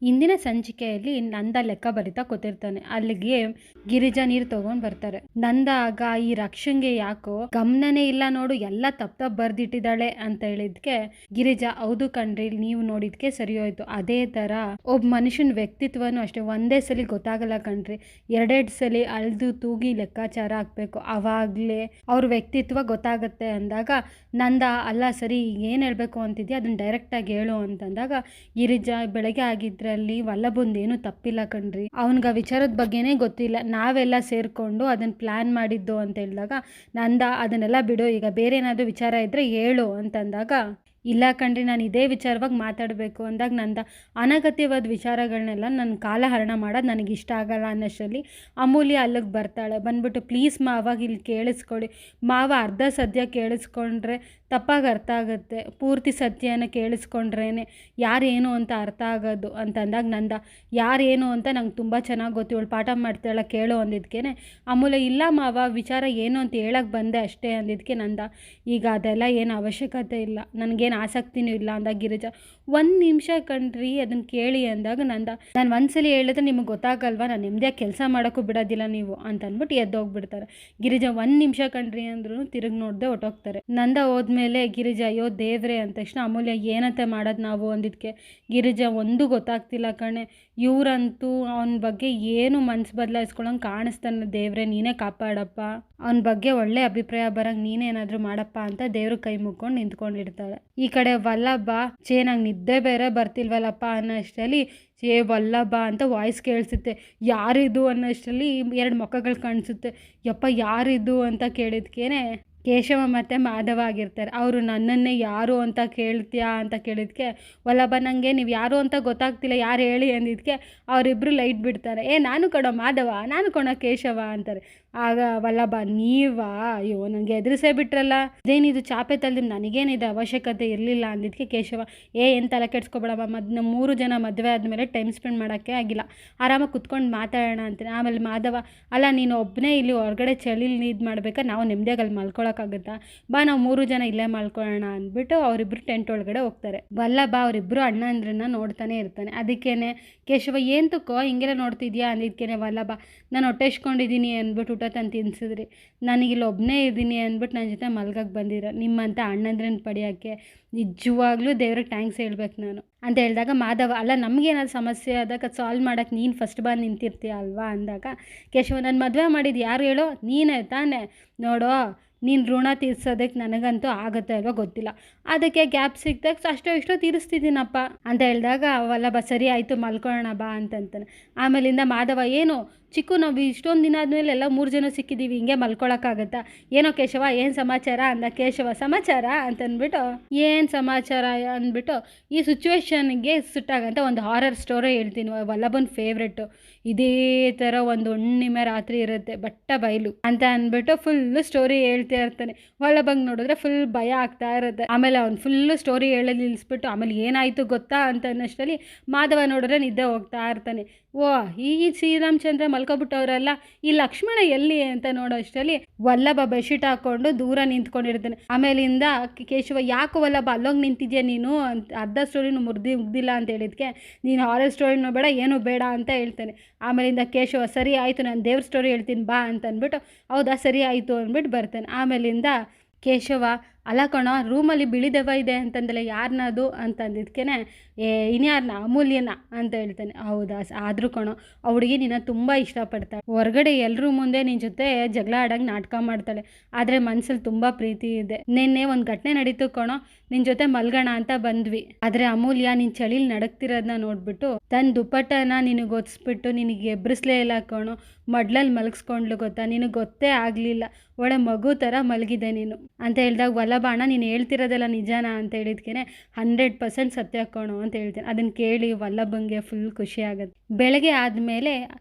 ಇಂದಿನ ಸಂಚಿಕೆಯಲ್ಲಿ ನಂದ ಲೆಕ್ಕ ಬರಿತಾ ಕೂತಿರ್ತಾನೆ. ಅಲ್ಲಿಗೆ ಗಿರಿಜಾ ನೀರು ತಗೊಂಡ್ ಬರ್ತಾರೆ. ನಂದ ಆಗ ಈ ರಕ್ಷನ್ಗೆ ಯಾಕೋ ಗಮನನೇ ಇಲ್ಲ ನೋಡು, ಎಲ್ಲ ತಪ್ಪ ಬರ್ದಿಟ್ಟಿದ್ದಾಳೆ ಅಂತ ಹೇಳಿದ್ಕೆ ಗಿರಿಜಾ ಹೌದು ಕಣ್ರಿ, ನೀವು ನೋಡಿದ್ಕೆ ಸರಿ ಹೋಯ್ತು. ಅದೇ ತರ ಒಬ್ಬ ಮನುಷ್ಯನ ವ್ಯಕ್ತಿತ್ವನು ಅಷ್ಟೇ, ಒಂದೇ ಸಲಿ ಗೊತ್ತಾಗಲ್ಲ ಕಣ್ರಿ, ಎರಡೆರಡು ಸಲಿ ಅಳ್ದು ತೂಗಿ ಲೆಕ್ಕಾಚಾರ ಹಾಕ್ಬೇಕು, ಅವಾಗ್ಲೇ ಅವ್ರ ವ್ಯಕ್ತಿತ್ವ ಗೊತ್ತಾಗತ್ತೆ ಅಂದಾಗ ನಂದ ಅಲ್ಲ ಸರಿ ಏನ್ ಹೇಳ್ಬೇಕು ಅಂತಿದ್ಯಾ ಅದನ್ನ ಡೈರೆಕ್ಟ್ ಆಗಿ ಹೇಳು ಅಂತಂದಾಗ ಗಿರಿಜಾ ಬೆಳಗ್ಗೆ ಆಗಿದ್ರಲ್ಲಿ ವಲ್ಲಭಂದೇನು ತಪ್ಪಿಲ್ಲ ಕಣ್ರಿ, ಅವನ್ಗ ವಿಚಾರದ ಬಗ್ಗೆನೇ ಗೊತ್ತಿಲ್ಲ, ನಾವೆಲ್ಲ ಸೇರ್ಕೊಂಡು ಅದನ್ನ ಪ್ಲಾನ್ ಮಾಡಿದ್ದು ಅಂತ ಹೇಳಿದಾಗ ನಂದ ಅದನ್ನೆಲ್ಲ ಬಿಡು, ಈಗ ಬೇರೆ ಏನಾದ್ರು ವಿಚಾರ ಇದ್ರೆ ಹೇಳು ಅಂತಂದಾಗ ಇಲ್ಲ ಕಣ್ರಿ ನಾನು ಇದೇ ವಿಚಾರವಾಗಿ ಮಾತಾಡಬೇಕು ಅಂದಾಗ ನಂದ ಅನಗತ್ಯವಾದ ವಿಚಾರಗಳನ್ನೆಲ್ಲ ನನ್ನ ಕಾಲಹರಣ ಮಾಡೋದು ನನಗೆ ಇಷ್ಟ ಆಗಲ್ಲ ಅನ್ನೋಷ್ಟರಲ್ಲಿ ಅಮೂಲ್ಯ ಅಲ್ಲಿಗೆ ಬರ್ತಾಳೆ. ಬಂದ್ಬಿಟ್ಟು ಪ್ಲೀಸ್ ಮಾವಾಗ ಇಲ್ಲಿ ಕೇಳಿಸ್ಕೊಳ್ಳಿ, ಮಾವ ಅರ್ಧ ಸದ್ಯ ಕೇಳಿಸ್ಕೊಂಡ್ರೆ ತಪ್ಪಾಗಿ ಅರ್ಥ ಆಗುತ್ತೆ, ಪೂರ್ತಿ ಸತ್ಯನ ಕೇಳಿಸ್ಕೊಂಡ್ರೇನೆ ಯಾರೇನು ಅಂತ ಅರ್ಥ ಆಗೋದು ಅಂತಂದಾಗ ನಂದ ಯಾರೇನು ಅಂತ ನಂಗೆ ತುಂಬ ಚೆನ್ನಾಗಿ ಗೊತ್ತು, ಇವಳು ಪಾಠ ಮಾಡ್ತಾಳೆ ಕೇಳು ಅಂದಿದ್ಕೇನೆ ಅಮೂಲ್ಯ ಇಲ್ಲ ಮಾವ ವಿಚಾರ ಏನು ಅಂತ ಹೇಳಕ್ಕೆ ಬಂದೆ ಅಷ್ಟೇ ಅಂದಿದ್ದಕ್ಕೆ ನಂದ ಈಗ ಅದೆಲ್ಲ ಏನು ಅವಶ್ಯಕತೆ ಇಲ್ಲ, ನನಗೇನು ಆಸಕ್ತಿನೂ ಇಲ್ಲ ಅಂದಾಗ ಗಿರಿಜಾ ಒಂದು ನಿಮಿಷ ಕಣ್ರಿ ಅದನ್ನು ಕೇಳಿ ಅಂದಾಗ ನಂದ ನಾನು ಒಂದ್ಸಲಿ ಹೇಳಿದ್ರೆ ನಿಮಗೆ ಗೊತ್ತಾಗಲ್ವಾ, ನಾನು ನೆಮ್ಮದಿಯಾಗಿ ಕೆಲಸ ಮಾಡೋಕ್ಕೂ ಬಿಡೋದಿಲ್ಲ ನೀವು ಅಂತ ಅಂದ್ಬಿಟ್ಟು ಎದ್ದೋಗ್ಬಿಡ್ತಾರೆ. ಗಿರಿಜಾ ಒಂದು ನಿಮಿಷ ಕಣ್ರಿ ಅಂದ್ರೂ ತಿರುಗಿ ನೋಡದೆ ಹೊಟ್ಟೋಗ್ತಾರೆ. ನಂದ ಹೋದ್ಮೇಲೆ ಗಿರಿಜಾ ಅಯ್ಯೋ ದೇವ್ರೆ ಅಂದ ತಕ್ಷಣ ಅಮೂಲ್ಯ ಏನಂತೆ ಮಾಡೋದು ನಾವು ಅಂದಿದ್ದಕ್ಕೆ ಗಿರಿಜಾ ಒಂದು ಗೊತ್ತಾಗ್ತಿಲ್ಲ ಕಣೆ, ಇವರಂತೂ ಅವನ ಬಗ್ಗೆ ಏನು ಮನ್ಸು ಬದಲಾಯಿಸ್ಕೊಳ್ಳೋಂಗೆ ಕಾಣಿಸ್ತಾನೆ, ದೇವ್ರೆ ನೀನೇ ಕಾಪಾಡಪ್ಪ, ಅವನ ಬಗ್ಗೆ ಒಳ್ಳೆ ಅಭಿಪ್ರಾಯ ಬರಂಗೆ ನೀನೇನಾದರೂ ಮಾಡಪ್ಪ ಅಂತ ದೇವ್ರ ಕೈ ಮುಕ್ಕೊಂಡು ನಿಂತ್ಕೊಂಡಿರ್ತಾಳೆ. ಈ ಕಡೆ ವಲ್ಲಭ ನಂಗೆ ನಿದ್ದೆ ಬೇರೆ ಬರ್ತಿಲ್ವಲ್ಲಪ್ಪ ಅನ್ನೋಷ್ಟರಲ್ಲಿ ವಲ್ಲಭ ಅಂತ ವಾಯ್ಸ್ ಕೇಳಿಸುತ್ತೆ, ಯಾರಿದು ಅನ್ನೋಷ್ಟರಲ್ಲಿ ಎರಡು ಮುಖಗಳು ಕಾಣಿಸುತ್ತೆ, ಯಪ್ಪ ಯಾರಿದು ಅಂತ ಕೇಳಿದ್ಕೇನೆ ಕೇಶವ ಮತ್ತು ಮಾಧವ ಆಗಿರ್ತಾರೆ. ಅವರು ನನ್ನನ್ನೇ ಯಾರು ಅಂತ ಕೇಳ್ತೀಯಾ ಅಂತ ಕೇಳಿದ್ಕೆ ವಲ್ಲಭ ನನಗೆ ನೀವು ಯಾರು ಅಂತ ಗೊತ್ತಾಗ್ತಿಲ್ಲ, ಯಾರು ಹೇಳಿ ಅಂದಿದ್ದಕ್ಕೆ ಅವರಿಬ್ಬರು ಲೈಟ್ ಬಿಡ್ತಾರೆ, ನಾನು ಕೊಡೋ ಮಾಧವ, ನಾನು ಕೊಡೋ ಕೇಶವ ಅಂತಾರೆ. ಆಗ ವಲ್ಲಭ ನೀವಾ, ಅಯ್ಯೋ ನನಗೆ ಎದುರಿಸೇ ಬಿಟ್ರಲ್ಲ, ಇದೇನಿದು ಚಾಪೆ ತಲ್ದಿ, ನನಗೇನಿದೆ ಅವಶ್ಯಕತೆ ಇರಲಿಲ್ಲ ಅಂದಿದ್ದಕ್ಕೆ ಕೇಶವ ಏನು ತಲೆ ಕೆಡ್ಸ್ಕೊಬೇಡಮ್ಮ, 3 ಜನ ಮದುವೆ ಆದಮೇಲೆ ಟೈಮ್ ಸ್ಪೆಂಡ್ ಮಾಡೋಕ್ಕೆ ಆಗಿಲ್ಲ, ಆರಾಮಾಗಿ ಕುತ್ಕೊಂಡು ಮಾತಾಡೋಣ ಅಂತೀನಿ. ಆಮೇಲೆ ಮಾಧವ ಅಲ್ಲ ನೀನು ಒಬ್ಬನೇ ಇಲ್ಲಿ ಹೊರಗಡೆ ಚಳಿಲಿ ಇದು ಮಾಡ್ಬೇಕಾ, ನಾವು ನೆಮ್ಮದಿಯಾಗಿ ಅಲ್ಲಿ ಮಲ್ಕೊಳಕ್ಕಾಗುತ್ತಾ, ಬಾ ನಾವು 3 ಜನ ಇಲ್ಲೇ ಮಲ್ಕೊಳ್ಳೋಣ ಅಂದ್ಬಿಟ್ಟು ಅವರಿಬ್ಬರು ಟೆಂಟ್ ಒಳಗಡೆ ಹೋಗ್ತಾರೆ. ವಲ್ಲಭ ಅವರಿಬ್ಬರು ಅಣ್ಣ ಅಂದ್ರನ್ನ ನೋಡ್ತಾನೆ ಇರ್ತಾನೆ. ಅದಕ್ಕೇನೆ ಕೇಶವ ಏನು ತುಕ್ಕೋ ಹಿಂಗೆಲ್ಲ ನೋಡ್ತಿದ್ಯಾ ಅಂದಿದ್ಕೇನೆ ವಲ್ಲಭ ನಾನು ಹೊಟ್ಟೆಸ್ಕೊಂಡಿದ್ದೀನಿ ಅಂದ್ಬಿಟ್ಟು ಊಟ ತಂದು ತಿನ್ಸಿದ್ರಿ, ನನಗಿಲ್ಲಿ ಒಬ್ಬನೇ ಇದ್ದೀನಿ ಅಂದ್ಬಿಟ್ಟು ನನ್ನ ಜೊತೆ ಮಲ್ಗಕ್ಕೆ ಬಂದಿರ, ನಿಮ್ಮಂಥ ಅಣ್ಣಂದ್ರನ್ನ ಪಡೆಯೋಕ್ಕೆ ನಿಜವಾಗ್ಲೂ ದೇವ್ರಿಗೆ ಥ್ಯಾಂಕ್ಸ್ ಹೇಳ್ಬೇಕು ನಾನು ಅಂತ ಹೇಳಿದಾಗ ಮಾಧವ ಅಲ್ಲ ನಮಗೇನಾದ್ರು ಸಮಸ್ಯೆ ಆದಾಗ ಅದು ಸಾಲ್ವ್ ಮಾಡೋಕ್ಕೆ ನೀನು ಫಸ್ಟ್ ಬಂದು ನಿಂತಿರ್ತೀಯ ಅಲ್ವಾ ಅಂದಾಗ ಕೇಶವ ನನ್ನ ಮದುವೆ ಮಾಡಿದ್ದು ಯಾರು ಹೇಳೋ, ನೀನೇ ತಾನೇ, ನೋಡೋ ನೀನು ಋಣ ತೀರ್ಸೋದಕ್ಕೆ ನನಗಂತೂ ಆಗುತ್ತೆ ಅಲ್ವಾ ಗೊತ್ತಿಲ್ಲ, ಅದಕ್ಕೆ ಗ್ಯಾಪ್ ಸಿಕ್ದಾಗ ಅಷ್ಟೋ ಇಷ್ಟೋ ತೀರಿಸ್ತಿದ್ದೀನಪ್ಪ ಅಂತ ಹೇಳಿದಾಗ ವಲ್ಲಭ ಸರಿ ಆಯಿತು ಮಲ್ಕೊಳ್ಳೋಣ ಬಾ ಅಂತಂತಾನೆ. ಆಮೇಲಿಂದ ಮಾಧವ ಏನು ಚಿಕ್ಕು ನಾವು ಇಷ್ಟೊಂದು ದಿನ ಆದಮೇಲೆ ಎಲ್ಲ 3 ಜನ ಸಿಕ್ಕಿದ್ದೀವಿ, ಹಿಂಗೆ ಮಲ್ಕೊಳಕ್ಕಾಗತ್ತಾ, ಏನೋ ಕೇಶವ ಏನು ಸಮಾಚಾರ ಅಂದ ಕೇಶವ ಸಮಾಚಾರ ಅಂತಂದ್ಬಿಟ್ಟು ಏನು ಸಮಾಚಾರ ಅಂದ್ಬಿಟ್ಟು ಈ ಸಿಚುವೇಶನ್ಗೆ ಸುಟ್ಟಾಗಂತ ಒಂದು ಹಾರರ್ ಸ್ಟೋರಿ ಹೇಳ್ತೀನಿ, ವಲ್ಲಭನ ಫೇವ್ರೆಟ್ಟು, ಇದೇ ಥರ ಒಂದು ಹುಣ್ಣಿಮೆ ರಾತ್ರಿ ಇರುತ್ತೆ ಬಟ್ಟ ಬಯಲು ಅಂತ ಅಂದ್ಬಿಟ್ಟು ಫುಲ್ಲು ಸ್ಟೋರಿ ಹೇಳ್ತಾ ಇರ್ತಾನೆ. ವಲ್ಲಭಂಗೆ ನೋಡಿದ್ರೆ ಫುಲ್ ಭಯ ಆಗ್ತಾ ಇರುತ್ತೆ. ಆಮೇಲೆ ಅವ್ನು ಫುಲ್ಲು ಸ್ಟೋರಿ ಹೇಳೋದು ನಿಲ್ಲಿಸ್ಬಿಟ್ಟು ಆಮೇಲೆ ಏನಾಯಿತು ಗೊತ್ತಾ ಅಂತ ಅನ್ನೋಷ್ಟರಲ್ಲಿ ಮಾಧವ ನೋಡಿದ್ರೆ ನಿದ್ದೆ ಹೋಗ್ತಾ ಇರ್ತಾನೆ. ಓ ಈ ಶ್ರೀರಾಮಚಂದ್ರ ಮಲ್ಕೊಬಿಟ್ಟವ್ರಲ್ಲ, ಈ ಲಕ್ಷ್ಮಣ ಎಲ್ಲಿ ಅಂತ ನೋಡೋ ಅಷ್ಟರಲ್ಲಿ ವಲ್ಲಭ ಬೆಡ್ಶೀಟ್ ಹಾಕೊಂಡು ದೂರ ನಿಂತ್ಕೊಂಡಿರ್ತಾನೆ. ಆಮೇಲಿಂದ ಕೇಶವ ಯಾಕೋ ವಲ್ಲಭ ಅಲ್ಲೋಗಿ ನಿಂತಿದ್ಯಾ ನೀನು ಅಂತ, ಅರ್ಧ ಸ್ಟೋರಿನೂ ಮುಗ್ದಿಲ್ಲ ಅಂತ ಹೇಳಿದ್ಕೆ ನೀನು ಹಾರರ್ ಸ್ಟೋರಿನೂ ಬೇಡ ಏನೂ ಬೇಡ ಅಂತ ಹೇಳ್ತಾನೆ. ಆಮೇಲಿಂದ ಕೇಶವ ಸರಿ ಆಯಿತು ನಾನು ದೇವ್ರ ಸ್ಟೋರಿ ಹೇಳ್ತೀನಿ ಬಾ ಅಂತ ಅಂದ್ಬಿಟ್ಟು ಹೌದಾ ಸರಿ ಆಯಿತು ಅಂದ್ಬಿಟ್ಟು ಬರ್ತಾನೆ. ಆಮೇಲಿಂದ ಕೇಶವ ಅಲ್ಲ ಕಣೋ ರೂಮಲ್ಲಿ ಬಿಳಿ ದೆವ್ವ ಇದೆ ಅಂತಂದಲ್ಲ ಯಾರನ್ನದು ಅಂತ ಅಂದಿದ್ಕೇನೆ ಇನ್ಯಾರನ್ನ ಅಮೂಲ್ಯನ ಅಂತ ಹೇಳ್ತಾನೆ. ಹೌದಾ ಆದರೂ ಕಣೋ ಆ ಹುಡುಗಿ ನಿನ್ನ ತುಂಬ ಇಷ್ಟಪಡ್ತಾಳೆ, ಹೊರಗಡೆ ಎಲ್ಲರೂ ಮುಂದೆ ನಿನ್ನ ಜೊತೆ ಜಗಳ ಆಡಂಗೆ ನಾಟಕ ಮಾಡ್ತಾಳೆ, ಆದರೆ ಮನಸ್ಸಲ್ಲಿ ತುಂಬ ಪ್ರೀತಿ ಇದೆ. ನಿನ್ನೆ ಒಂದು ಘಟನೆ ನಡೀತು ಕಣೋ, ನಿನ್ನ ಜೊತೆ ಮಲ್ಗೋಣ ಅಂತ ಬಂದ್ವಿ, ಆದರೆ ಅಮೂಲ್ಯ ನಿನ್ನ ಚಳಿಲಿ ನಡಕ್ತಿರೋದನ್ನ ನೋಡ್ಬಿಟ್ಟು ತನ್ನ ದುಪ್ಪಟ್ಟನ ನಿನಗೆ ಒದಿಸ್ಬಿಟ್ಟು ನಿನಗೆ ಎಬ್ರಿಸ್ಲೇ ಇಲ್ಲ ಕಣೋ, ಮಡ್ಲಲ್ಲಿ ಮಲಗಿಸ್ಕೊಂಡ್ಲು ಗೊತ್ತಾ, ನಿನಗೆ ಗೊತ್ತೇ ಆಗಲಿಲ್ಲ, ಒಳ್ಳೆ ಮಗು ಥರ ಮಲಗಿದೆ ನೀನು ಅಂತ ಹೇಳಿದಾಗ ವಲ್ಲಭ ಅಣ್ಣ ನೀನು ಹೇಳ್ತಿರೋದೆಲ್ಲ ನಿಜಾನ ಅಂತ ಹೇಳಿದ್ಕೇನೆ 100% ಸತ್ಯ ಕಣೋ ಅಂತ ಹೇಳ್ತೇನೆ. ಅದನ್ನು ಕೇಳಿ ವಲ್ಲಭಂಗೆ ಫುಲ್ ಖುಷಿ ಆಗುತ್ತೆ. ಬೆಳಗ್ಗೆ ಆದಮೇಲೆ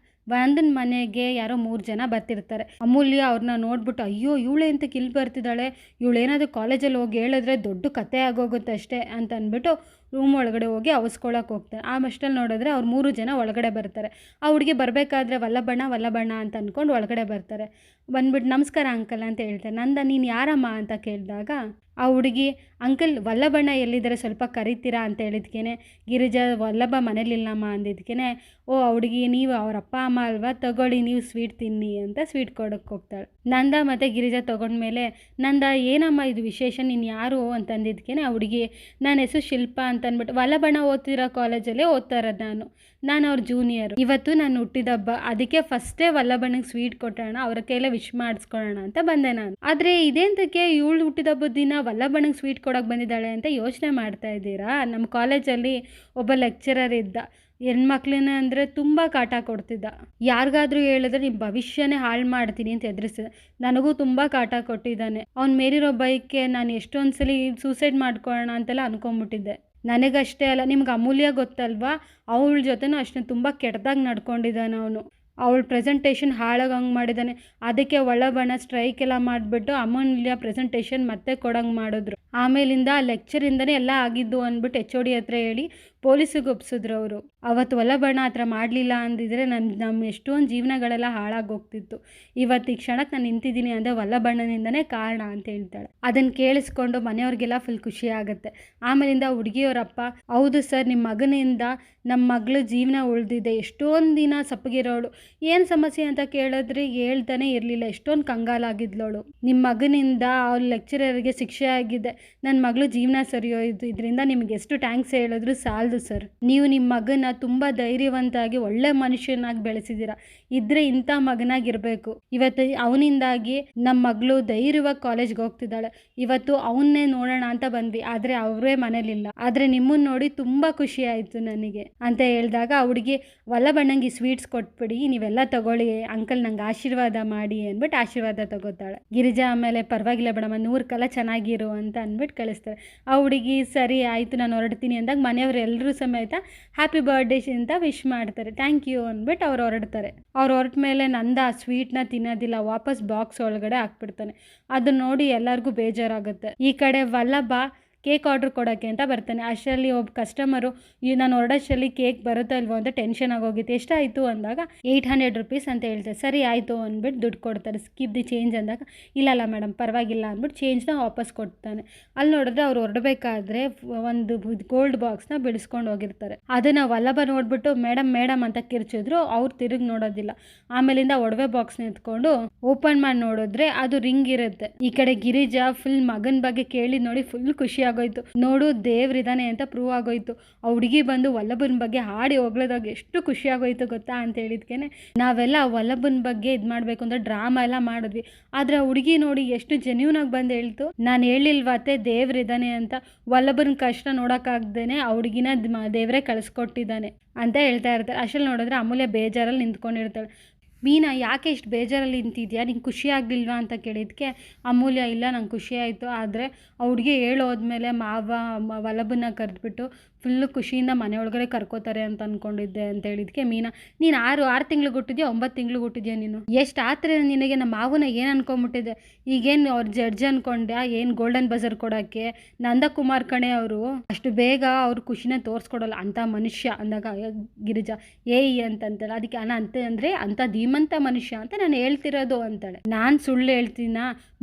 ಒಂದನ ಮನೆಗೆ ಯಾರೋ 3 ಜನ ಬರ್ತಿರ್ತಾರೆ. ಅಮೂಲ್ಯ ಅವ್ರನ್ನ ನೋಡ್ಬಿಟ್ಟು ಅಯ್ಯೋ ಇವಳೆ ಅಂತ ಇಲ್ಲಿ ಬರ್ತಿದ್ದಾಳೆ, ಇವಳೇನಾದರೂ ಕಾಲೇಜಲ್ಲಿ ಹೋಗಿ ಹೇಳಿದ್ರೆ ದೊಡ್ಡ ಕತೆ ಆಗೋಗುತ್ತೆ ಅಷ್ಟೇ ಅಂತ ಅಂದ್ಬಿಟ್ಟು ರೂಮ್ ಒಳಗಡೆ ಹೋಗಿ ಅವಸ್ಕೊಳಕ್ಕೆ ಹೋಗ್ತಾರೆ. ಆ ಮಷ್ಟಲ್ಲಿ ನೋಡಿದ್ರೆ ಅವ್ರು 3 ಜನ ಒಳಗಡೆ ಬರ್ತಾರೆ. ಆ ಹುಡುಗಿ ಬರಬೇಕಾದ್ರೆ ವಲ್ಲಭಣ್ಣ ಅಂತ ಅಂದ್ಕೊಂಡು ಒಳಗಡೆ ಬರ್ತಾರೆ. ಬಂದ್ಬಿಟ್ಟು ನಮಸ್ಕಾರ ಅಂಕಲ್ ಅಂತ ಹೇಳ್ತಾರೆ. ನಂದ ನೀನು ಯಾರಮ್ಮ ಅಂತ ಕೇಳಿದಾಗ ಆ ಹುಡುಗಿ ಅಂಕಲ್ ವಲ್ಲಭಣ್ಣ ಎಲ್ಲಿದ್ದಾರೆ ಸ್ವಲ್ಪ ಕರಿತೀರಾ ಅಂತ ಹೇಳಿದ್ಕೇನೆ ಗಿರಿಜಾ ವಲ್ಲಭ ಮನೇಲಿಲ್ಲಮ್ಮ ಅಂದಿದ್ಕೇನೆ ಓ ಆ ಹುಡುಗಿ ನೀವು ಅವ್ರ ಅಪ್ಪ ಅಮ್ಮ ಅಲ್ವಾ ತಗೊಳ್ಳಿ ನೀವು ಸ್ವೀಟ್ ತಿನ್ನಿ ಅಂತ ಸ್ವೀಟ್ ಕೊಡೋಕ್ಕೆ ಹೋಗ್ತಾಳೆ. ನಂದ ಮತ್ತು ಗಿರಿಜಾ ತೊಗೊಂಡ್ಮೇಲೆ ನಂದ ಏನಮ್ಮ ಇದು ವಿಶೇಷ ನೀನು ಯಾರು ಅಂತಂದಿದ್ಕೇನೆ ಆ ಹುಡುಗಿ ನನ್ನ ಹೆಸರು ಶಿಲ್ಪ ಅಂತ ಅಂದ್ಬಿಟ್ಟು ವಲ್ಲಭಣ್ಣ ಓದ್ತಿರೋ ಕಾಲೇಜಲ್ಲೇ ಓದ್ತಾ ಇರೋದು ನಾನು ಅವ್ರ ಜೂನಿಯರ್. ಇವತ್ತು ನಾನು ಹುಟ್ಟಿದ ಹಬ್ಬ ಅದಕ್ಕೆ ಫಸ್ಟೇ ವಲ್ಲಭಣ್ಣಗೆ ಸ್ವೀಟ್ ಕೊಟ್ಟೋಣ ಅವ್ರ ಕೈಲೇ ವಿಶ್ ಮಾಡಿಸ್ಕೊಳ್ಳೋಣ ಅಂತ ಬಂದೆ ನಾನು. ಆದರೆ ಇದೇಂತಕ್ಕೆ ಇವಳು ಹುಟ್ಟಿದ ಹಬ್ಬದ ದಿನ ವಲ್ಲಭಣ್ಣಗೆ ಸ್ವೀಟ್ ಕೊಡೋಕೆ ಬಂದಿದ್ದಾಳೆ ಅಂತ ಯೋಚನೆ ಮಾಡ್ತಾ ಇದ್ದೀರಾ. ನಮ್ಮ ಕಾಲೇಜಲ್ಲಿ ಒಬ್ಬ ಲೆಕ್ಚರರ್ ಇದ್ದ, ಹೆಣ್ಮಕ್ಳನ್ನ ಅಂದರೆ ತುಂಬ ಕಾಟ ಕೊಡ್ತಿದ್ದ. ಯಾರಿಗಾದ್ರೂ ಹೇಳಿದ್ರೆ ನಿಮ್ಮ ಭವಿಷ್ಯನೇ ಹಾಳು ಮಾಡ್ತೀನಿ ಅಂತ ಎದುರಿಸಿದ. ನನಗೂ ತುಂಬ ಕಾಟ ಕೊಟ್ಟಿದ್ದಾನೆ. ಅವ್ನು ಮೇಲಿರೋ ಬೈಕ್ಗೆ ನಾನು ಎಷ್ಟೊಂದು ಸಲ ಸೂಸೈಡ್ ಮಾಡ್ಕೊಳ್ಳೋಣ ಅಂತೆಲ್ಲ ಅಂದ್ಕೊಂಬಿಟ್ಟಿದ್ದೆ. ನನಗಷ್ಟೇ ಅಲ್ಲ, ನಿಮ್ಗೆ ಅಮೂಲ್ಯ ಗೊತ್ತಲ್ವಾ, ಅವಳ ಜೊತೆನೂ ಅಷ್ಟೇ ತುಂಬ ಕೆಟ್ಟದಾಗಿ ನಡ್ಕೊಂಡಿದ್ದಾನೆ ಅವನು. ಅವಳ ಪ್ರೆಸೆಂಟೇಷನ್ ಹಾಳಾಗಂಗೆ ಮಾಡಿದ್ದಾನೆ. ಅದಕ್ಕೆ ವಲ್ಲಭಣ್ಣ ಸ್ಟ್ರೈಕ್ ಎಲ್ಲ ಮಾಡಿಬಿಟ್ಟು ಅಮೂಲ್ಯ ಪ್ರೆಸೆಂಟೇಷನ್ ಮತ್ತೆ ಕೊಡಂಗೆ ಮಾಡಿದ್ರು. ಆಮೇಲಿಂದ ಆ ಲೆಕ್ಚರಿಂದನೇ ಎಲ್ಲ ಆಗಿದ್ದು ಅಂದ್ಬಿಟ್ಟು HOD ಹತ್ರ ಹೇಳಿ ಪೊಲೀಸಿಗೆ ಒಪ್ಸಿದ್ರು ಅವರು. ಅವತ್ತು ವಲ್ಲಭಣ್ಣ ಆ ಥರ ಮಾಡಲಿಲ್ಲ ಅಂದಿದ್ರೆ ನಮ್ಮ ಎಷ್ಟೊಂದು ಜೀವನಗಳೆಲ್ಲ ಹಾಳಾಗೋಗ್ತಿತ್ತು. ಇವತ್ತು ಈ ಕ್ಷಣಕ್ಕೆ ನಾನು ನಿಂತಿದ್ದೀನಿ ಅಂದರೆ ವಲ್ಲಭಣ್ಣನಿಂದನೇ ಕಾರಣ ಅಂತ ಹೇಳ್ತಾಳೆ. ಅದನ್ನು ಕೇಳಿಸ್ಕೊಂಡು ಮನೆಯವ್ರಿಗೆಲ್ಲ ಫುಲ್ ಖುಷಿ ಆಗುತ್ತೆ. ಆಮೇಲಿಂದ ಹುಡುಗಿಯವರಪ್ಪ ಹೌದು ಸರ್ ನಿಮ್ಮ ಮಗನಿಂದ ನಮ್ಮ ಮಗಳು ಜೀವನ ಉಳಿದಿದೆ, ಎಷ್ಟೊಂದು ದಿನ ಸಪ್ಪಗಿರೋಳು, ಏನು ಸಮಸ್ಯೆ ಅಂತ ಕೇಳಿದ್ರೆ ಹೇಳ್ತಾನೆ ಇರಲಿಲ್ಲ, ಎಷ್ಟೊಂದು ಕಂಗಾಲಾಗಿದ್ಲವಳು. ನಿಮ್ಮ ಮಗನಿಂದ ಅವ್ರ ಲೆಕ್ಚರರ್ಗೆ ಶಿಕ್ಷೆ ಆಗಿದೆ, ನನ್ನ ಮಗಳು ಜೀವನ ಸರಿಯೋಯ್ತು, ಇದರಿಂದ ನಿಮ್ಗೆ ಎಷ್ಟು ಥ್ಯಾಂಕ್ಸ್ ಹೇಳಿದ್ರು ಸಾಲದು ಸರ್. ನೀವು ನಿಮ್ಮ ಮಗನ ತುಂಬ ಧೈರ್ಯವಂತಾಗಿ ಒಳ್ಳೆ ಮನುಷ್ಯನಾಗಿ ಬೆಳೆಸಿದ್ದೀರಾ, ಇದ್ರೆ ಇಂಥ ಮಗನಾಗಿರಬೇಕು. ಇವತ್ತು ಅವನಿಂದಾಗಿ ನಮ್ಮ ಮಗಳು ಧೈರ್ಯವಾಗಿ ಕಾಲೇಜ್ಗೆ ಹೋಗ್ತಿದ್ದಾಳೆ. ಇವತ್ತು ಅವನ್ನೇ ನೋಡೋಣ ಅಂತ ಬಂದ್ವಿ, ಆದರೆ ಅವರೇ ಮನೇಲಿಲ್ಲ. ಆದರೆ ನಿಮ್ಮನ್ನು ನೋಡಿ ತುಂಬ ಖುಷಿ ಆಯಿತು ನನಗೆ ಅಂತ ಹೇಳಿದಾಗ ಆ ಹುಡುಗಿ ವಲ್ಲಭಣ್ಣಂಗೆ ಸ್ವೀಟ್ಸ್ ಕೊಟ್ಬಿಡಿ, ನೀವೆಲ್ಲ ತಗೊಳ್ಳಿ ಅಂಕಲ್ ನಂಗೆ ಆಶೀರ್ವಾದ ಮಾಡಿ ಅಂದ್ಬಿಟ್ಟು ಆಶೀರ್ವಾದ ತಗೋತಾಳೆ. ಗಿರಿಜಾ ಆಮೇಲೆ ಪರವಾಗಿಲ್ಲ ಬೇಡಮ್ಮ 100 ಕಾಲ ಚೆನ್ನಾಗಿರು ಅಂತ ಅಂದ್ಬಿಟ್ಟು ಕಳಿಸ್ತಾರೆ. ಆ ಹುಡುಗಿ ಸರಿ ಆಯಿತು ನಾನು ಹೊರಡ್ತೀನಿ ಅಂದಾಗ ಮನೆಯವರು ಎಲ್ಲರೂ ಸಮೇತ ಹ್ಯಾಪಿ ಬರ್ಡೇ ಅಂತ ವಿಶ್ ಮಾಡ್ತಾರೆ, ಥ್ಯಾಂಕ್ ಯು ಅಂದ್ಬಿಟ್ಟು ಅವ್ರು ಹೊರಡ್ತಾರೆ. ಅವ್ರು ಹೊರಟ ಮೇಲೆ ನಂದ ಆ ಸ್ವೀಟ್ನ ತಿನ್ನೋದಿಲ್ಲ, ವಾಪಸ್ ಬಾಕ್ಸ್ ಒಳಗಡೆ ಹಾಕ್ಬಿಡ್ತಾನೆ. ಅದನ್ನ ನೋಡಿ ಎಲ್ಲರಿಗೂ ಬೇಜಾರಾಗುತ್ತೆ. ಈ ಕಡೆ ವಲ್ಲಭ ಕೇಕ್ ಆರ್ಡ್ರ್ ಕೊಡೋಕ್ಕೆ ಅಂತ ಬರ್ತಾನೆ. ಅಷ್ಟರಲ್ಲಿ ಒಬ್ಬ ಕಸ್ಟಮರು ನಾನು ಹೊರಡೋಷ್ಟರಲ್ಲಿ ಕೇಕ್ ಬರುತ್ತೋ ಇಲ್ವೋ ಅಂತ ಟೆನ್ಷನ್ ಆಗೋಗಿತ್ತು. ಎಷ್ಟಾಯಿತು ಅಂದಾಗ 800 ರೂಪೀಸ್ ಅಂತ ಹೇಳ್ತಾರೆ. ಸರಿ ಆಯಿತು ಅಂದ್ಬಿಟ್ಟು ದುಡ್ಡು ಕೊಡ್ತಾರೆ. ಸ್ಕಿಪ್ ದಿ ಚೇಂಜ್ ಅಂದಾಗ ಇಲ್ಲ ಮೇಡಮ್ ಪರವಾಗಿಲ್ಲ ಅಂದ್ಬಿಟ್ಟು ಚೇಂಜ್ನ ವಾಪಸ್ ಕೊಡ್ತಾನೆ. ಅಲ್ಲಿ ನೋಡಿದ್ರೆ ಅವ್ರು ಹೊರಡಬೇಕಾದ್ರೆ ಒಂದು ಗೋಲ್ಡ್ ಬಾಕ್ಸ್ನ ಬಿಡಿಸ್ಕೊಂಡು ಹೋಗಿರ್ತಾರೆ. ಅದನ್ನು ವಲ್ಲಭ ನೋಡ್ಬಿಟ್ಟು ಮೇಡಮ್ ಅಂತ ಕಿರ್ಚಿದ್ರು. ಅವ್ರು ತಿರುಗಿ ನೋಡೋದಿಲ್ಲ. ಆಮೇಲಿಂದ ಒಡವೆ ಬಾಕ್ಸ್ನ ಎತ್ಕೊಂಡು ಓಪನ್ ಮಾಡಿ ನೋಡಿದ್ರೆ ಅದು ರಿಂಗ್ ಇರುತ್ತೆ. ಈ ಕಡೆ ಗಿರಿಜಾ ಫುಲ್ ಮಗನ ಬಗ್ಗೆ ಕೇಳಿ ನೋಡಿ ಫುಲ್ ಖುಷಿ ಆಗೋಯ್ತು. ನೋಡು ದೇವ್ರಿದಾನೆ ಅಂತ ಪ್ರೂವ್ ಆಗೋಯ್ತು. ಆ ಹುಡುಗಿ ಬಂದು ವಲ್ಲಭನ ಬಗ್ಗೆ ಹಾಡಿ ಹೊಗಳದಾಗ ಎಷ್ಟು ಖುಷಿ ಆಗೋಯ್ತು ಗೊತ್ತಾ ಅಂತ ಹೇಳಿದ್ಕೇನೆ ನಾವೆಲ್ಲ ವಲ್ಲಭನ ಬಗ್ಗೆ ಇದು ಮಾಡಬೇಕು ಅಂತ ಡ್ರಾಮಾ ಎಲ್ಲ ಮಾಡಿದ್ವಿ. ಆದರೆ ಆ ಹುಡುಗಿ ನೋಡಿ ಎಷ್ಟು ಜೆನ್ಯೂನ್ ಆಗಿ ಬಂದು ಹೇಳ್ತು, ನಾನು ಹೇಳಿಲ್ವಾತೆ ದೇವ್ರಿದಾನೆ ಅಂತ, ವಲ್ಲಭನ ಕಷ್ಟ ನೋಡೋಕ್ಕಾಗ್ದೇನೆ ಆ ಹುಡುಗಿನ ದೇವರೇ ಕಳಿಸ್ಕೊಟ್ಟಿದ್ದಾನೆ ಅಂತ ಹೇಳ್ತಾ ಇರ್ತಾರೆ. ಅಷ್ಟರಲ್ಲಿ ನೋಡಿದ್ರೆ ಅಮೂಲ್ಯ ಬೇಜಾರಲ್ಲಿ ನಿಂತ್ಕೊಂಡಿರ್ತಾಳೆ. ಮೀನಾ ಯಾಕೆ ಇಷ್ಟು ಬೇಜಾರಲ್ಲಿ ನಿಂತಿದ್ಯಾ, ನಿಂಗೆ ಖುಷಿ ಆಗಲಿಲ್ವಾ ಅಂತ ಕೇಳಿದ್ದಕ್ಕೆ ಅಮೂಲ್ಯ ಇಲ್ಲ ನಂಗೆ ಖುಷಿ ಆಯಿತು, ಆದರೆ ಆ ಹುಡುಗಿ ಹೇಳೋದ್ಮೇಲೆ ವಲ್ಲಭನ ಕರೆದ್ಬಿಟ್ಟು ಫುಲ್ಲು ಖುಷಿಯಿಂದ ಮನೆ ಒಳಗಡೆ ಕರ್ಕೋತಾರೆ ಅಂತ ಅಂದ್ಕೊಂಡಿದ್ದೆ ಅಂತ ಹೇಳಿದ್ಕೆ ಮೀನಾ ನೀನು 6 ತಿಂಗ್ಳಿಗೆ ಹುಟ್ಟಿದ್ಯಾ 9 ತಿಂಗ್ಳಿಗೆ ಹುಟ್ಟಿದ್ಯಾ, ನೀನು ಎಷ್ಟು ಆತರ ನಿನಗೆ, ನಮ್ಮ ಮಾವನ ಏನು ಅನ್ಕೊಂಬಿಟ್ಟಿದೆ, ಈಗೇನು ಅವ್ರ ಜಡ್ಜ್ ಅನ್ಕೊಂಡ್ಯಾ ಏನು ಗೋಲ್ಡನ್ ಬಜರ್ ಕೊಡೋಕ್ಕೆ, ನಂದಕುಮಾರ್ ಕಣೆ ಅವರು, ಅಷ್ಟು ಬೇಗ ಅವ್ರ ಖುಷಿನ ತೋರಿಸ್ಕೊಡಲ್ಲ ಅಂಥ ಮನುಷ್ಯ ಅಂದಾಗ ಗಿರಿಜಾ ಏಯ್ ಅಂತಂತಾಳೆ. ಅದಕ್ಕೆ ಅಂದರೆ ಅಂಥ ಧೀಮಂತ ಮನುಷ್ಯ ಅಂತ ನಾನು ಹೇಳ್ತಿರೋದು ಅಂತಾಳೆ. ನಾನು ಸುಳ್ಳು ಹೇಳ್ತೀನ,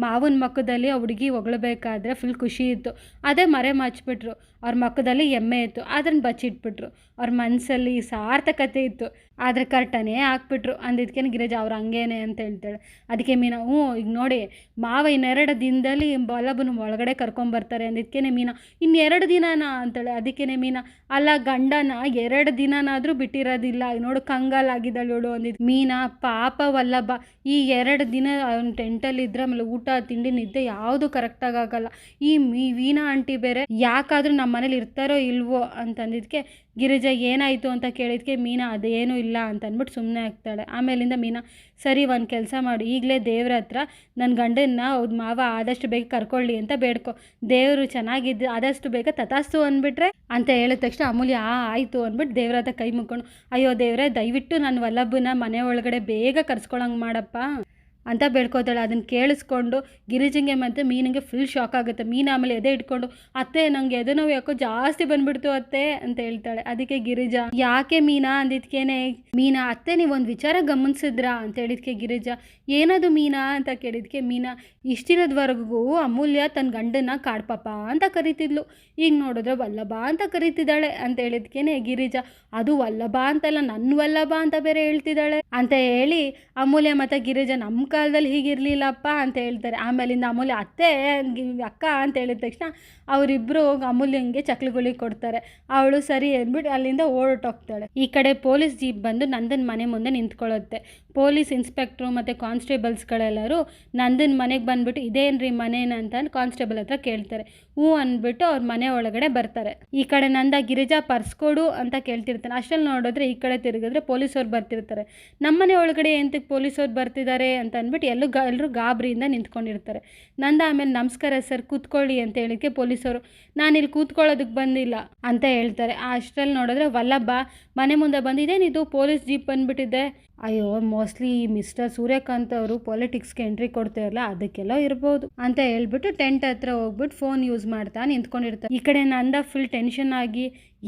ಮಾವನ ಮಕ್ಕದಲ್ಲಿ ಆ ಹುಡುಗಿ ಹೊಗಳಬೇಕಾದ್ರೆ ಫುಲ್ ಖುಷಿ ಇತ್ತು, ಅದೇ ಮರೆ ಮಚ್ಬಿಟ್ರು. ಅವ್ರ ಮಕ್ಕದಲ್ಲಿ ಎಮ್ಮೆ ಇತ್ತು, ಅದನ್ನು ಬಚ್ಚಿಟ್ಬಿಟ್ರು. ಅವ್ರ ಮನಸ್ಸಲ್ಲಿ ಸಾರ್ಥಕತೆ ಇತ್ತು, ಆದರೆ ಕರೆಕ್ಟನೇ ಹಾಕ್ಬಿಟ್ರು ಅಂದಿದ್ಕೇನೆ ಗಿರಿಜಾ ಅವ್ರು ಹಂಗೇನೆ ಅಂತ ಹೇಳ್ತಾಳೆ. ಅದಕ್ಕೆ ಮೀನಾ ಈಗ ನೋಡಿ ಮಾವ 2 ದಿನದಲ್ಲಿ ವಲ್ಲಭನ ಒಳಗಡೆ ಕರ್ಕೊಂಬರ್ತಾರೆ ಅಂದಿದ್ಕೇನೆ ಮೀನಾ 2 ದಿನನಾ ಅಂತಾಳೆ. ಅದಕ್ಕೇನೆ ಮೀನಾ ಅಲ್ಲ ಗಂಡನ 2 ದಿನನಾದರೂ ಬಿಟ್ಟಿರೋದಿಲ್ಲ, ನೋಡು ಕಂಗಾಲಾಗಿದ್ದಾಳೆ ನೋಡು ಅಂದಿದ್ದು. ಮೀನಾ ಪಾಪ ವಲ್ಲಭ ಈ 2 ದಿನ ಅವ್ನ ಟೆಂಟಲ್ಲಿದ್ದರೆ ಆಮೇಲೆ ಊಟ ತಿಂಡಿ ನಿದ್ದೆ ಯಾವುದು ಕರೆಕ್ಟಾಗಿ ಆಗಲ್ಲ. ಈ ವೀಣಾ ಆಂಟಿ ಬೇರೆ ಯಾಕಾದರೂ ನಮ್ಮ ಮನೇಲಿ ಇರ್ತಾರೋ ಇಲ್ವೋ ಅಂತಂದಿದ್ದಕ್ಕೆ ಗಿರಿಜಾ ಏನಾಯಿತು ಅಂತ ಕೇಳಿದ್ಕೆ ಮೀನಾ ಅದೇನೂ ಇಲ್ಲ ಅಂತ ಅಂದ್ಬಿಟ್ಟು ಸುಮ್ಮನೆ ಆಗ್ತಾಳೆ. ಆಮೇಲಿಂದ ಮೀನಾ ಸರಿ ಒಂದು ಕೆಲಸ ಮಾಡು, ಈಗಲೇ ದೇವ್ರ ಹತ್ರ ನನ್ನ ಗಂಡನ್ನ ಅವ್ರ ಮಾವ ಆದಷ್ಟು ಬೇಗ ಕರ್ಕೊಳ್ಳಿ ಅಂತ ಬೇಡ್ಕೊ, ದೇವರು ಚೆನ್ನಾಗಿದ್ದು ಆದಷ್ಟು ಬೇಗ ತಥಾಸ್ತು ಅಂದ್ಬಿಟ್ರೆ ಅಂತ ಹೇಳಿದ ತಕ್ಷಣ ಅಮೂಲ್ಯ ಆಯಿತು ಅಂದ್ಬಿಟ್ಟು ದೇವ್ರ ಹತ್ರ ಕೈ ಮುಕ್ಕೊಂಡು ಅಯ್ಯೋ ದೇವ್ರೆ ದಯವಿಟ್ಟು ನನ್ನ ವಲ್ಲಭನ ಮನೆ ಒಳಗಡೆ ಬೇಗ ಕರ್ಸ್ಕೊಳಂಗೆ ಮಾಡಪ್ಪ ಅಂತ ಬೇಡ್ಕೋತಾಳೆ. ಅದನ್ನು ಕೇಳಿಸ್ಕೊಂಡು ಗಿರಿಜಂಗೆ ಮತ್ತು ಮೀನಿಗೆ ಫುಲ್ ಶಾಕ್ ಆಗುತ್ತೆ. ಮೀನು ಆಮೇಲೆ ಎದೆ ಇಟ್ಕೊಂಡು, ಅತ್ತೆ ನಂಗೆ ಎದೆ ನೋವು ಯಾಕೋ ಜಾಸ್ತಿ ಬಂದ್ಬಿಡ್ತು ಅತ್ತೆ ಅಂತ ಹೇಳ್ತಾಳೆ. ಅದಕ್ಕೆ ಗಿರಿಜಾ, ಯಾಕೆ ಮೀನಾ ಅಂದಿದ್ಕೇನೆ, ಮೀನಾ ಅತ್ತೆ ನೀವೊಂದು ವಿಚಾರ ಗಮನಿಸಿದ್ರಾ ಅಂತ ಹೇಳಿದ್ಕೆ ಗಿರಿಜಾ, ಏನದು ಮೀನಾ ಅಂತ ಕೇಳಿದ್ಕೆ ಮೀನಾ, ಇಷ್ಟಿರೋದ್ವರೆಗೂ ಅಮೂಲ್ಯ ತನ್ನ ಗಂಡನ ಕಾಡ್ಪಾಪ ಅಂತ ಕರಿತಿದ್ಲು, ಈಗ ನೋಡಿದ್ರೆ ವಲ್ಲಭ ಅಂತ ಕರಿತಿದ್ದಾಳೆ ಅಂತ ಹೇಳಿದ್ಕೇನೆ ಗಿರಿಜಾ, ಅದು ವಲ್ಲಭ ಅಂತಲ್ಲ ನನ್ನ ವಲ್ಲಭ ಅಂತ ಬೇರೆ ಹೇಳ್ತಿದ್ದಾಳೆ ಅಂತ ಹೇಳಿ ಅಮೂಲ್ಯ ಮತ್ತು ಗಿರಿಜಾ, ನಮ್ಮ ಕಾಲದಲ್ಲಿ ಹೀಗಿರ್ಲಿಲ್ಲಪ್ಪ ಅಂತ ಹೇಳ್ತಾರೆ. ಆಮೇಲಿಂದ ಅಮೂಲ್ಯ ಅತ್ತೆ ಅಕ್ಕ ಅಂತ ಹೇಳಿದ ತಕ್ಷಣ ಅವರಿಬ್ಬರು ಅಮೂಲ್ಯಂಗೆ ಚಕ್ಲಿಗಳಿಗೆ ಕೊಡ್ತಾರೆ. ಅವಳು ಸರಿ ಅಂದ್ಬಿಟ್ಟು ಅಲ್ಲಿಂದ ಓಡೋಟೋಗ್ತಾಳೆ. ಈ ಕಡೆ ಪೊಲೀಸ್ ಜೀಪ್ ಬಂದು ನಂದನ್ ಮನೆ ಮುಂದೆ ನಿಂತ್ಕೊಳ್ಳುತ್ತೆ. ಪೊಲೀಸ್ ಇನ್ಸ್ಪೆಕ್ಟ್ರು ಮತ್ತು ಕಾನ್ಸ್ಟೇಬಲ್ಸ್ಗಳೆಲ್ಲರೂ ನಂದನ್ ಮನೆಗೆ ಬಂದ್ಬಿಟ್ಟು ಇದೇನ್ರಿ ಮನೇನ ಅಂತ ಕಾನ್ಸ್ಟೇಬಲ್ ಹತ್ರ ಕೇಳ್ತಾರೆ. ಹ್ಞೂ ಅಂದ್ಬಿಟ್ಟು ಅವ್ರ ಮನೆ ಒಳಗಡೆ ಬರ್ತಾರೆ. ಈ ಕಡೆ ನಂದ ಗಿರಿಜಾ ಪರ್ಸ್ ಕೊಡು ಅಂತ ಕೇಳ್ತಿರ್ತಾನೆ. ಅಷ್ಟರಲ್ಲಿ ನೋಡಿದ್ರೆ ಈ ಕಡೆ ತಿರುಗಿದ್ರೆ ಪೊಲೀಸವ್ರು ಬರ್ತಿರ್ತಾರೆ. ನಮ್ಮನೆ ಒಳಗಡೆ ಎಂತಕ್ಕೆ ಪೊಲೀಸವ್ರು ಬರ್ತಿದ್ದಾರೆ ಅಂತ ಅಂದ್ಬಿಟ್ಟು ಎಲ್ಲರೂ ಗಾಬರಿಯಿಂದ ನಿಂತ್ಕೊಂಡಿರ್ತಾರೆ. ನಂದ ಆಮೇಲೆ ನಮಸ್ಕಾರ ಸರ್ ಕೂತ್ಕೊಳ್ಳಿ ಅಂತ ಹೇಳಿಕ್ಕೆ ಪೊಲೀಸವರು, ನಾನಿಲ್ಲಿ ಕೂತ್ಕೊಳ್ಳೋದಕ್ಕೆ ಬಂದಿಲ್ಲ ಅಂತ ಹೇಳ್ತಾರೆ. ಅಷ್ಟರಲ್ಲಿ ನೋಡಿದ್ರೆ ವಲ್ಲಭ ಮನೆ ಮುಂದೆ ಬಂದಿದ್ದೇನಿದು ಪೊಲೀಸ್ ಜೀಪ್ ಬಂದುಬಿಟ್ಟಿದೆ. ಅಯ್ಯೋ ಮೋಸ್ಟ್ಲಿ ಈ ಮಿಸ್ಟರ್ ಸೂರ್ಯಕಾಂತ್ ಅವರು ಪಾಲಿಟಿಕ್ಸ್ಗೆ ಎಂಟ್ರಿ ಕೊಡ್ತಾರಲ್ಲ ಅದಕ್ಕೆಲ್ಲ ಇರ್ಬೋದು ಅಂತ ಹೇಳ್ಬಿಟ್ಟು ಟೆಂಟ್ ಹತ್ರ ಹೋಗ್ಬಿಟ್ಟು ಫೋನ್ ಯೂಸ್ ಮಾಡ್ತಾ ನಿಂತ್ಕೊಂಡಿರ್ತಾರೆ. ಈ ಕಡೆ ನಂದ ಫುಲ್ ಟೆನ್ಷನ್ ಆಗಿ,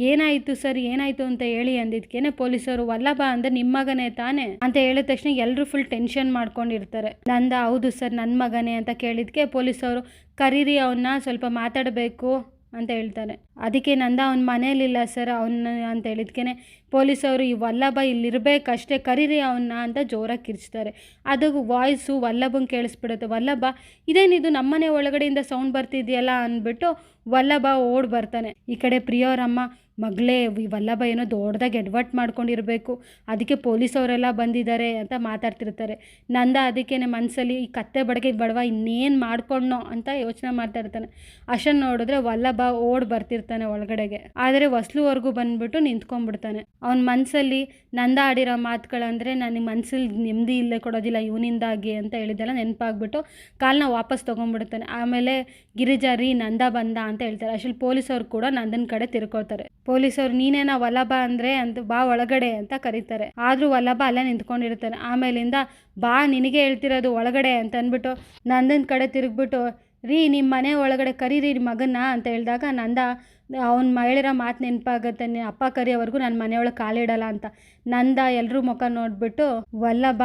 ಏನಾಯಿತು ಸರ್ ಏನಾಯಿತು ಅಂತ ಹೇಳಿ ಅಂದಿದ್ಕೇನೆ ಪೊಲೀಸರು, ವಲ್ಲಭ ಅಂದರೆ ನಿಮ್ಮ ಮಗನೇ ತಾನೇ ಅಂತ ಹೇಳಿದ ತಕ್ಷಣ ಎಲ್ಲರೂ ಫುಲ್ ಟೆನ್ಷನ್ ಮಾಡ್ಕೊಂಡಿರ್ತಾರೆ. ನಂದ ಹೌದು ಸರ್ ನನ್ನ ಮಗನೇ ಅಂತ ಕೇಳಿದ್ಕೆ ಪೊಲೀಸವರು, ಕರೀರಿ ಅವನ್ನ ಸ್ವಲ್ಪ ಮಾತಾಡಬೇಕು ಅಂತ ಹೇಳ್ತಾರೆ. ಅದಕ್ಕೆ ನಂದ ಅವ್ನ ಮನೇಲಿಲ್ಲ ಸರ್ ಅವನ್ನ ಅಂತ ಹೇಳಿದ್ಕೇನೆ ಪೊಲೀಸವರು, ಈ ವಲ್ಲಭ ಇಲ್ಲಿರ್ಬೇಕಷ್ಟೇ ಕರೀರಿ ಅವನ್ನ ಅಂತ ಜೋರಾಗಿ ಕಿರ್ಚ್ತಾರೆ. ಅದು ವಾಯ್ಸು ವಲ್ಲಭಂಗೆ ಕೇಳಿಸ್ಬಿಡುತ್ತೆ. ವಲ್ಲಭ, ಇದೇನಿದು ನಮ್ಮನೆ ಒಳಗಡೆಯಿಂದ ಸೌಂಡ್ ಬರ್ತಿದೆಯಲ್ಲ ಅಂದ್ಬಿಟ್ಟು ವಲ್ಲಭ ಓಡ್ ಬರ್ತಾನೆ. ಈ ಕಡೆ ಪ್ರಿಯವರಮ್ಮ, ಮಗಳೇ ಈ ವಲ್ಲಭ ಏನೋ ದೊಡ್ಡದಾಗಿ ಎಡ್ವರ್ಟ್ ಮಾಡ್ಕೊಂಡಿರಬೇಕು, ಅದಕ್ಕೆ ಪೊಲೀಸವರೆಲ್ಲ ಬಂದಿದ್ದಾರೆ ಅಂತ ಮಾತಾಡ್ತಿರ್ತಾರೆ. ನಂದ ಅದಕ್ಕೇನೆ ಮನಸ್ಸಲ್ಲಿ ಈ ಕತ್ತೆ ಬಡಗೆ ಬಡವ ಇನ್ನೇನು ಮಾಡ್ಕೊಂಡೋ ಅಂತ ಯೋಚನೆ ಮಾಡ್ತಾ ಇರ್ತಾನೆ. ಅಷ್ಟನ್ನು ನೋಡಿದ್ರೆ ವಲ್ಲಭ ಓಡ್ ಬರ್ತಿರ್ತಾನೆ ಒಳಗಡೆಗೆ. ಆದರೆ ಹೊಸ್ಲುವರೆಗೂ ಬಂದ್ಬಿಟ್ಟು ನಿಂತ್ಕೊಂಡ್ಬಿಡ್ತಾನೆ. ಅವನ ಮನಸ್ಸಲ್ಲಿ ನಂದ ಆಡಿರೋ ಮಾತುಗಳಂದರೆ ನನಗೆ ಮನಸ್ಸಲ್ಲಿ ನೆಮ್ಮದಿ ಇಲ್ಲೇ ಕೊಡೋದಿಲ್ಲ ಇವನಿಂದಾಗಿ ಅಂತ ಹೇಳಿದೆಲ್ಲ ನೆನಪಾಗ್ಬಿಟ್ಟು ಕಾಲನ್ನ ವಾಪಸ್ ತೊಗೊಂಡ್ಬಿಡ್ತಾನೆ. ಆಮೇಲೆ ಗಿರಿಜಾ ರೀ ನಂದ ಬಂದ ಅಂತ ಹೇಳ್ತಾರೆ. ಅಷ್ಟರಲ್ಲಿ ಪೊಲೀಸವ್ರು ಕೂಡ ನಂದನ ಕಡೆ ತಿರ್ಕೋತಾರೆ. ಪೊಲೀಸವ್ರು, ನೀನೇನ ವಲ್ಲಭ ಅಂದರೆ ಅಂತ ಬಾ ಒಳಗಡೆ ಅಂತ ಕರೀತಾರೆ. ಆದರೂ ವಲ್ಲಭ ಅಲ್ಲೇ ನಿಂತ್ಕೊಂಡಿರ್ತಾನೆ. ಆಮೇಲಿಂದ ಬಾ ನಿನಗೆ ಹೇಳ್ತಿರೋದು ಒಳಗಡೆ ಅಂತ ಅಂದ್ಬಿಟ್ಟು ನಂದನ ಕಡೆ ತಿರುಗ್ಬಿಟ್ಟು, ರೀ ನಿಮ್ಮ ಮನೆ ಒಳಗಡೆ ಕರೀರಿ ಮಗನ್ನ ಅಂತ ಹೇಳಿದಾಗ ನಂದ ಅವ್ನು ಹೇಳಿರೋ ಮಾತು ನೆನಪಾಗುತ್ತೆ, ಅಪ್ಪ ಕರಿಯೋವರೆಗೂ ನನ್ನ ಮನೆಯೊಳಗೆ ಕಾಲಿಡಲ್ಲ ಅಂತ. ನಂದ ಎಲ್ಲರೂ ಮುಖ ನೋಡಿಬಿಟ್ಟು ವಲ್ಲಭ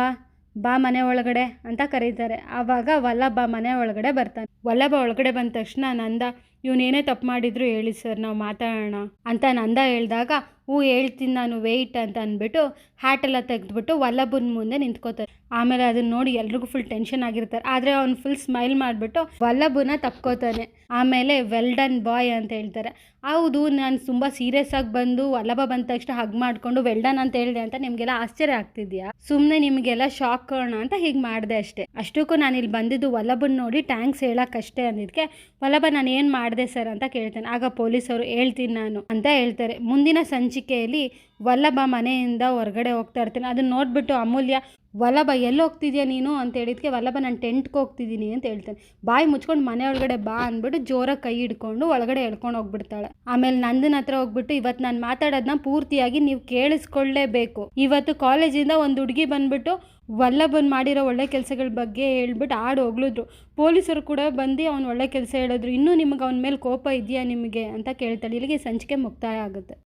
ಬಾ ಮನೆ ಒಳಗಡೆ ಅಂತ ಕರೀತಾರೆ. ಆವಾಗ ವಲ್ಲಭ ಮನೆ ಒಳಗಡೆ ಬರ್ತಾನೆ. ವಲ್ಲಭ ಒಳಗಡೆ ಬಂದ ತಕ್ಷಣ ನಂದ, ಇವನೇನೇ ತಪ್ಪು ಮಾಡಿದ್ರು ಹೇಳಿ ಸರ್ ನಾವು ಮಾತಾಡೋಣ ಅಂತ ನಂದ ಹೇಳಿದಾಗ, ಹ್ಞೂ ಹೇಳ್ತೀನಿ ನಾನು ವೆಯ್ಟ್ ಅಂತ ಅಂದ್ಬಿಟ್ಟು ಹ್ಯಾಟೆಲ್ಲ ತೆಗೆದ್ಬಿಟ್ಟು ವಲ್ಲಭನ ಮುಂದೆ ನಿಂತ್ಕೋತಾರೆ. ಆಮೇಲೆ ಅದನ್ನ ನೋಡಿ ಎಲ್ರಿಗೂ ಫುಲ್ ಟೆನ್ಷನ್ ಆಗಿರ್ತಾರೆ. ಆದರೆ ಅವ್ನು ಫುಲ್ ಸ್ಮೈಲ್ ಮಾಡಿಬಿಟ್ಟು ವಲ್ಲಭನ ತಪ್ಕೋತಾನೆ. ಆಮೇಲೆ ವೆಲ್ ಡನ್ ಬಾಯ್ ಅಂತ ಹೇಳ್ತಾರೆ. ಹೌದು, ನಾನು ತುಂಬ ಸೀರಿಯಸ್ ಆಗಿ ಬಂದು ವಲ್ಲಭ ಬಂದ ತಕ್ಷಣ ಹಗ್ ಮಾಡಿಕೊಂಡು ವೆಲ್ ಡನ್ ಅಂತ ಹೇಳಿದೆ ಅಂತ ನಿಮಗೆಲ್ಲ ಆಶ್ಚರ್ಯ ಆಗ್ತಿದ್ಯಾ? ಸುಮ್ಮನೆ ನಿಮಗೆಲ್ಲ ಶಾಕ್ ಕೊಡೋಣ ಅಂತ ಹೀಗೆ ಮಾಡಿದೆ ಅಷ್ಟೇ. ಅಷ್ಟಕ್ಕೂ ನಾನು ಇಲ್ಲಿ ಬಂದಿದ್ದು ವಲ್ಲಭನ ನೋಡಿ ಟ್ಯಾಂಕ್ಸ್ ಹೇಳೋಕ್ಕಷ್ಟೇ ಅಂದಿದ್ದಕ್ಕೆ ವಲ್ಲಭ ನಾನು ಏನು ಮಾಡಿದೆ ಸರ್ ಅಂತ ಕೇಳ್ತೇನೆ. ಆಗ ಪೊಲೀಸವರು ಹೇಳ್ತೀನಿ ನಾನು ಅಂತ ಹೇಳ್ತಾರೆ. ಮುಂದಿನ ಸಂಚಿಕೆಯಲ್ಲಿ ವಲ್ಲಭ ಮನೆಯಿಂದ ಹೊರಗಡೆ ಹೋಗ್ತಾ ಇರ್ತಾನೆ. ಅದನ್ನ ನೋಡಿಬಿಟ್ಟು ಅಮೂಲ್ಯ, ವಲ್ಲಭ ಎಲ್ಲಿ ಹೋಗ್ತಿದ್ಯಾ ನೀನು ಅಂತ ಹೇಳಿದ್ಕೆ ವಲ್ಲಭ ನಾನು ಟೆಂಟ್ಗೆ ಹೋಗ್ತಿದ್ದೀನಿ ಅಂತ ಹೇಳ್ತಾನೆ. ಬಾಯಿ ಮುಚ್ಕೊಂಡು ಮನೆ ಒಳಗಡೆ ಬಾ ಅಂದ್ಬಿಟ್ಟು ಜೋರಾಗಿ ಕೈ ಹಿಡ್ಕೊಂಡು ಒಳಗಡೆ ಎಳ್ಕೊಂಡು ಹೋಗ್ಬಿಡ್ತಾಳೆ. ಆಮೇಲೆ ನಂದನ ಹತ್ರ ಹೋಗ್ಬಿಟ್ಟು, ಇವತ್ತು ನಾನು ಮಾತಾಡೋದನ್ನ ಪೂರ್ತಿಯಾಗಿ ನೀವು ಕೇಳಿಸ್ಕೊಳ್ಳೇಬೇಕು. ಇವತ್ತು ಕಾಲೇಜಿಂದ ಒಂದು ಹುಡುಗಿ ಬಂದ್ಬಿಟ್ಟು ವಲ್ಲಭನ್ ಮಾಡಿರೋ ಒಳ್ಳೆ ಕೆಲಸಗಳ ಬಗ್ಗೆ ಹೇಳ್ಬಿಟ್ಟು ಹಾಡು ಹೊಗಳಿದ್ರು. ಪೊಲೀಸರು ಕೂಡ ಬಂದು ಅವ್ನು ಒಳ್ಳೆ ಕೆಲಸ ಹೇಳಿದ್ರು. ಇನ್ನೂ ನಿಮಗೆ ಅವನ ಮೇಲೆ ಕೋಪ ಇದೆಯಾ ನಿಮಗೆ ಅಂತ ಕೇಳ್ತಾಳೆ. ಇಲ್ಲಿಗೆ ಸಂಚಿಕೆ ಮುಕ್ತಾಯ ಆಗುತ್ತೆ.